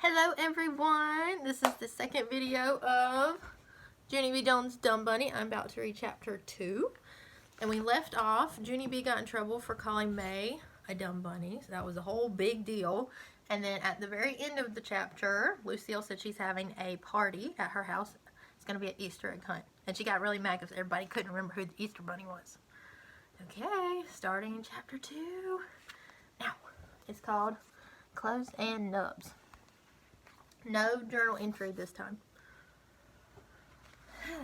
Hello everyone, this is the second video of Junie B. Jones' Dumb Bunny. I'm about to read chapter 2. And we left off, Junie B. got in trouble for calling May a dumb bunny. So that was a whole big deal. And then at the very end of the chapter, Lucille said she's having a party at her house. It's going to be an Easter egg hunt. And she got really mad because everybody couldn't remember who the Easter bunny was. Okay, starting in chapter 2. Now, it's called Clothes and Nubs. No journal entry this time.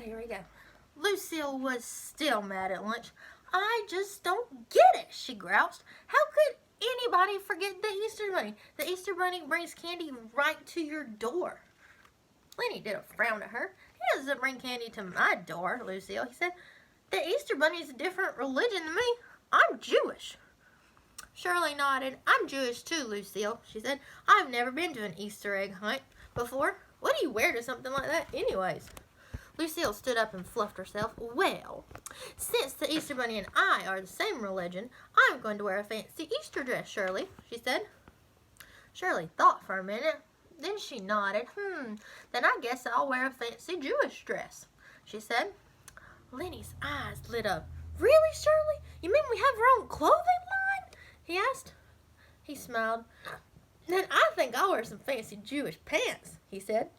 Here we go. Lucille was still mad at lunch. I just don't get it, she groused. How could anybody forget the Easter Bunny? The Easter Bunny brings candy right to your door. Lenny did a frown at her. He doesn't bring candy to my door, Lucille. He said, the Easter Bunny is a different religion than me. I'm Jewish. Shirley nodded. I'm Jewish too, Lucille, she said. I've never been to an Easter egg hunt before. What do you wear to something like that anyways? Lucille stood up and fluffed herself. Well, since the Easter Bunny and I are the same religion, I'm going to wear a fancy Easter dress, Shirley, she said. Shirley thought for a minute. Then she nodded. Then I guess I'll wear a fancy Jewish dress, she said. Lenny's eyes lit up. Really, Shirley? You mean we have our own clothing line? He asked. He smiled. Then I think I'll wear some fancy Jewish pants, he said.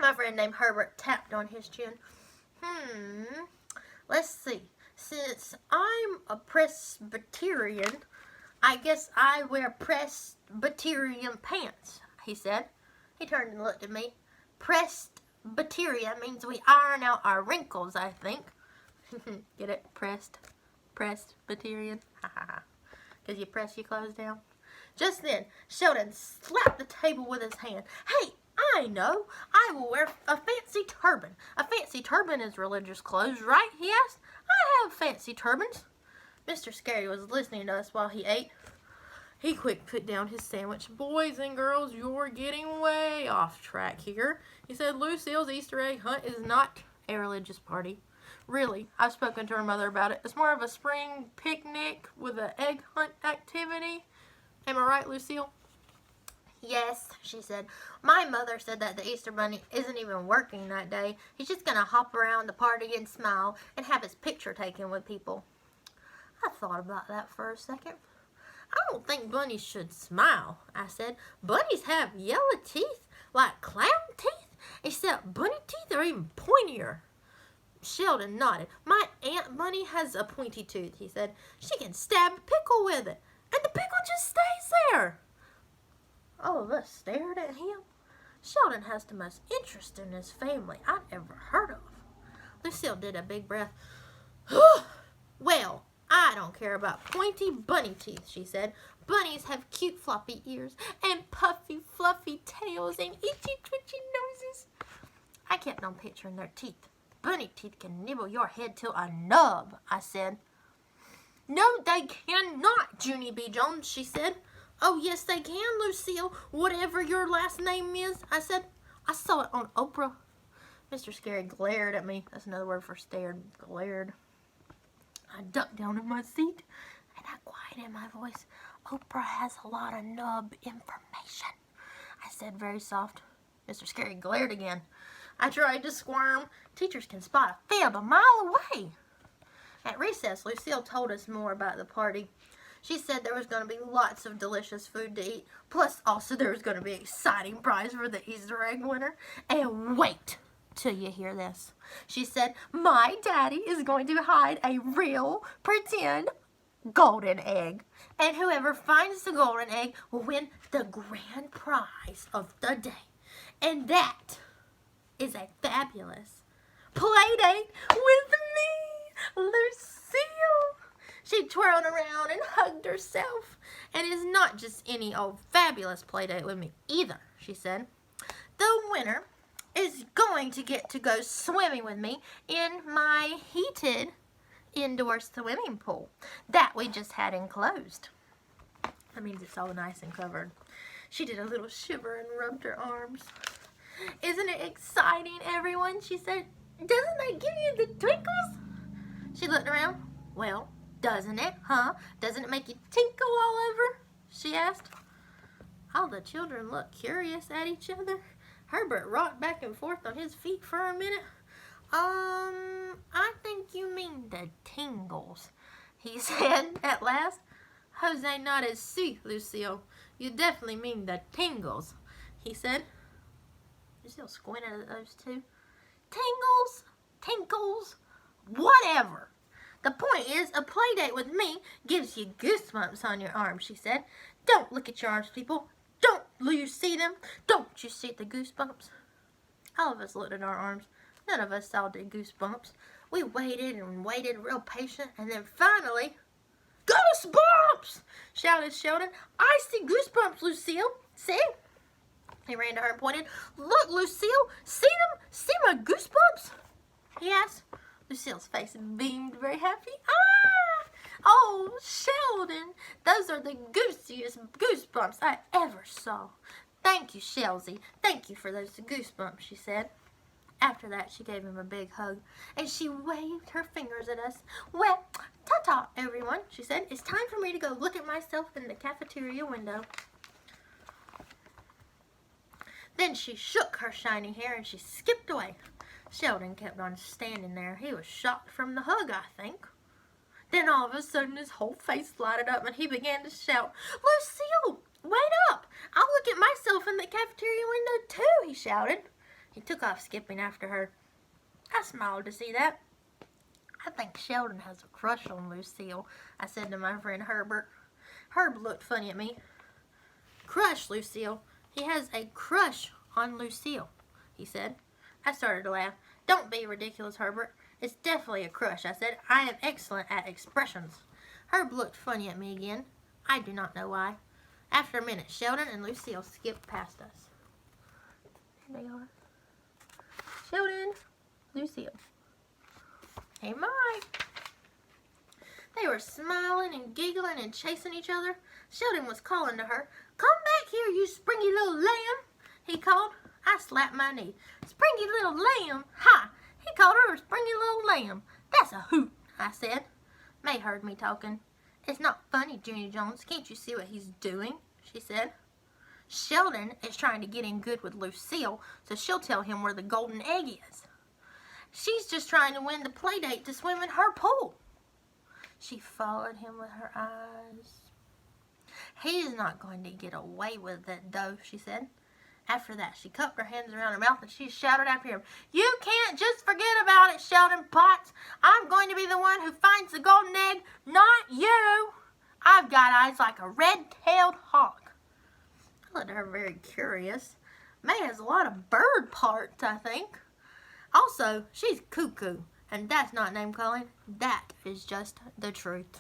My friend named Herbert tapped on his chin. Let's see. Since I'm a Presbyterian, I guess I wear Presbyterian pants, he said. He turned and looked at me. Presbyterian means we iron out our wrinkles, I think. Get it? Presbyterian. Ha ha ha. Because you press your clothes down. Just then, Sheldon slapped the table with his hand. Hey, I know. I will wear a fancy turban. A fancy turban is religious clothes, right? He asked. I have fancy turbans. Mr. Scary was listening to us while he ate. He quick put down his sandwich. Boys and girls, you're getting way off track here. He said Lucille's Easter egg hunt is not a religious party. Really, I've spoken to her mother about it. It's more of a spring picnic with an egg hunt activity. Am I right, Lucille? Yes, she said. My mother said that the Easter Bunny isn't even working that day. He's just going to hop around the party and smile and have his picture taken with people. I thought about that for a second. I don't think bunnies should smile, I said. Bunnies have yellow teeth like clown teeth, except bunny teeth are even pointier. Sheldon nodded. My Aunt Bunny has a pointy tooth, he said. She can stab a pickle with it, and the pickle just stays there. All of us stared at him. Sheldon has the most interesting family I've ever heard of. Lucille did a big breath. Well, I don't care about pointy bunny teeth, she said. Bunnies have cute floppy ears and puffy fluffy tails and itchy twitchy noses. I kept on picturing their teeth. Bunny teeth can nibble your head to a nub, I said. No, they cannot, Junie B. Jones, she said. Oh, yes, they can, Lucille, whatever your last name is, I said. I saw it on Oprah. Mr. Scary glared at me. That's another word for stared. Glared. I ducked down in my seat, and I quieted my voice. Oprah has a lot of nub information, I said very soft. Mr. Scary glared again. I tried to squirm. Teachers can spot a fib a mile away. At recess, Lucille told us more about the party. She said there was going to be lots of delicious food to eat, plus also there was going to be an exciting prize for the Easter egg winner. And wait till you hear this. She said, my daddy is going to hide a real, pretend golden egg. And whoever finds the golden egg will win the grand prize of the day. And that is a fabulous play date with me, Lucille. She twirled around and hugged herself. And it's not just any old fabulous play date with me either, she said. The winner is going to get to go swimming with me in my heated indoor swimming pool that we just had enclosed. That means it's all nice and covered. She did a little shiver and rubbed her arms. Isn't it exciting, everyone? She said. Doesn't that give you the twinkles? She looked around. Well, doesn't it, huh? Doesn't it make you tinkle all over? She asked. All the children looked curious at each other. Herbert rocked back and forth on his feet for a minute. I think you mean the tingles, he said at last. Jose nodded. Si, Lucille. You definitely mean the tingles, he said. Lucille squinted at those two. Tingles, tinkles, whatever. The point is, a play date with me gives you goosebumps on your arms, she said. Don't look at your arms, people. Don't you see them? Don't you see the goosebumps? All of us looked at our arms. None of us saw the goosebumps. We waited and waited, real patient, and then finally, goosebumps! Shouted Sheldon. I see goosebumps, Lucille. See? He ran to her and pointed. Look, Lucille, see them? See my goosebumps? He asked. Lucille's face beamed very happy. Ah! Oh, Sheldon, those are the goosiest goosebumps I ever saw. Thank you, Shelzy. Thank you for those goosebumps, she said. After that, she gave him a big hug, and she waved her fingers at us. Well, ta-ta, everyone, she said. It's time for me to go look at myself in the cafeteria window. Then she shook her shiny hair, and she skipped away. Sheldon kept on standing there. He was shocked from the hug, I think. Then all of a sudden, his whole face lighted up, and he began to shout, Lucille, wait up! I'll look at myself in the cafeteria window, too, he shouted. He took off skipping after her. I smiled to see that. I think Sheldon has a crush on Lucille, I said to my friend Herbert. Herb looked funny at me. Crush, Lucille. He has a crush on Lucille, he said. I started to laugh. Don't be ridiculous, Herbert. It's definitely a crush, I said. I am excellent at expressions. Herb looked funny at me again. I do not know why. After a minute, Sheldon and Lucille skipped past us. Here they are. Sheldon, Lucille. Hey, Mike. They were smiling and giggling and chasing each other. Sheldon was calling to her. Come back here, you springy little lamb, he called. I slapped my knee. Springy little lamb? Ha! He called her a springy little lamb. That's a hoot, I said. May heard me talking. It's not funny, Junie Jones. Can't you see what he's doing? She said. Sheldon is trying to get in good with Lucille, so she'll tell him where the golden egg is. She's just trying to win the play date to swim in her pool. She followed him with her eyes. He's not going to get away with it, though, she said. After that, she cupped her hands around her mouth and she shouted after him, You can't just forget about it, Sheldon Potts. I'm going to be the one who finds the golden egg, not you. I've got eyes like a red-tailed hawk. I looked at her very curious. May has a lot of bird parts, I think. Also, she's cuckoo, and that's not name-calling. That is just the truth.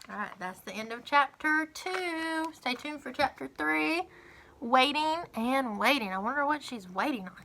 All right, that's the end of Chapter 2. Stay tuned for Chapter 3. Waiting and waiting. I wonder what she's waiting on.